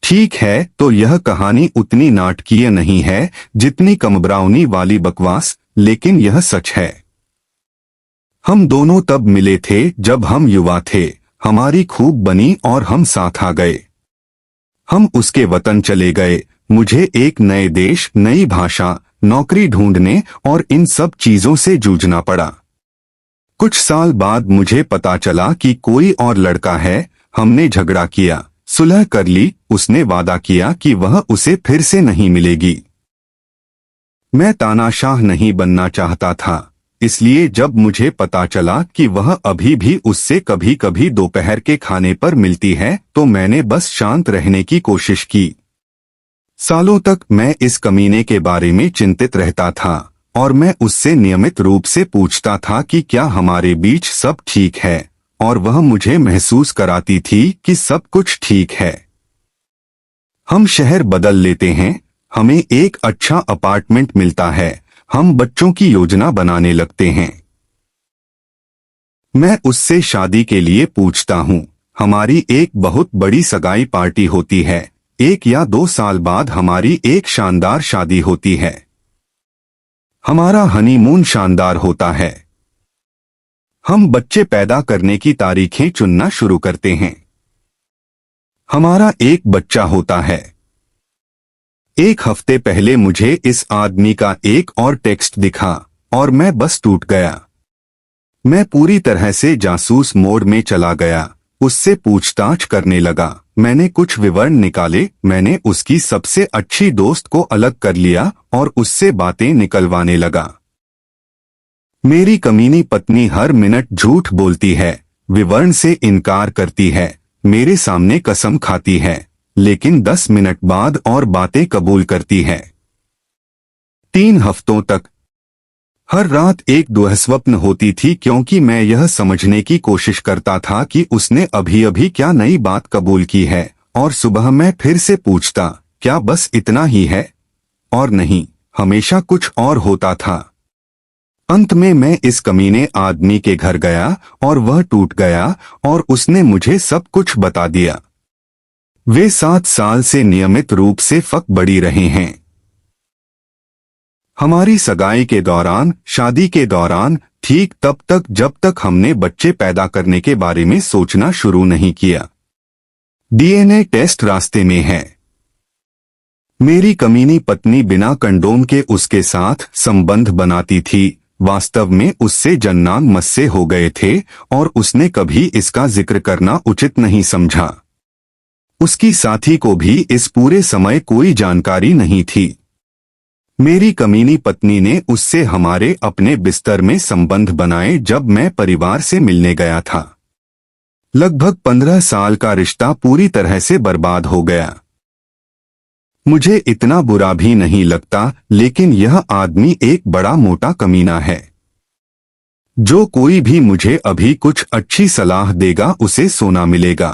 ठीक है, तो यह कहानी उतनी नाटकीय नहीं है जितनी कमबराउनी वाली बकवास, लेकिन यह सच है। हम दोनों तब मिले थे जब हम युवा थे, हमारी खूब बनी और हम साथ आ गए। हम उसके वतन चले गए, मुझे एक नए देश, नई भाषा, नौकरी ढूंढने और इन सब चीजों से जूझना पड़ा। कुछ साल बाद मुझे पता चला कि कोई और लड़का है। हमने झगड़ा किया, सुलह कर ली, उसने वादा किया कि वह उसे फिर से नहीं मिलेगी। मैं तानाशाह नहीं बनना चाहता था, इसलिए जब मुझे पता चला कि वह अभी भी उससे कभी कभी दोपहर के खाने पर मिलती है, तो मैंने बस शांत रहने की कोशिश की। सालों तक मैं इस कमीने के बारे में चिंतित रहता था और मैं उससे नियमित रूप से पूछता था कि क्या हमारे बीच सब ठीक है, और वह मुझे महसूस कराती थी कि सब कुछ ठीक है। हम शहर बदल लेते हैं, हमें एक अच्छा अपार्टमेंट मिलता है, हम बच्चों की योजना बनाने लगते हैं। मैं उससे शादी के लिए पूछता हूँ, हमारी एक बहुत बड़ी सगाई पार्टी होती है, 1 या 2 साल बाद हमारी एक शानदार शादी होती है। हमारा हनीमून शानदार होता है। हम बच्चे पैदा करने की तारीखें चुनना शुरू करते हैं। हमारा एक बच्चा होता है। 1 हफ्ते पहले मुझे इस आदमी का एक और टेक्स्ट दिखा और मैं बस टूट गया। मैं पूरी तरह से जासूस मोड में चला गया, उससे पूछताछ करने लगा। मैंने कुछ विवरण निकाले, मैंने उसकी सबसे अच्छी दोस्त को अलग कर लिया और उससे बातें निकलवाने लगा। मेरी कमीनी पत्नी हर मिनट झूठ बोलती है, विवरण से इनकार करती है, मेरे सामने कसम खाती है, लेकिन 10 मिनट बाद और बातें कबूल करती है। 3 हफ्तों तक हर रात एक दुःस्वप्न होती थी, क्योंकि मैं यह समझने की कोशिश करता था कि उसने अभी अभी क्या नई बात कबूल की है, और सुबह मैं फिर से पूछता, क्या बस इतना ही है? और नहीं, हमेशा कुछ और होता था। अंत में मैं इस कमीने आदमी के घर गया और वह टूट गया और उसने मुझे सब कुछ बता दिया। वे 7 साल से नियमित रूप से फक बड़ी रहे हैं। हमारी सगाई के दौरान, शादी के दौरान, ठीक तब तक जब तक हमने बच्चे पैदा करने के बारे में सोचना शुरू नहीं किया। डीएनए टेस्ट रास्ते में है। मेरी कमीनी पत्नी बिना कंडोम के उसके साथ संबंध बनाती थी। वास्तव में उससे जन्नांग मस्से हो गए थे और उसने कभी इसका जिक्र करना उचित नहीं समझा। उसकी साथी को भी इस पूरे समय कोई जानकारी नहीं थी। मेरी कमीनी पत्नी ने उससे हमारे अपने बिस्तर में संबंध बनाए जब मैं परिवार से मिलने गया था। लगभग 15 साल का रिश्ता पूरी तरह से बर्बाद हो गया। मुझे इतना बुरा भी नहीं लगता, लेकिन यह आदमी एक बड़ा मोटा कमीना है। जो कोई भी मुझे अभी कुछ अच्छी सलाह देगा उसे सोना मिलेगा।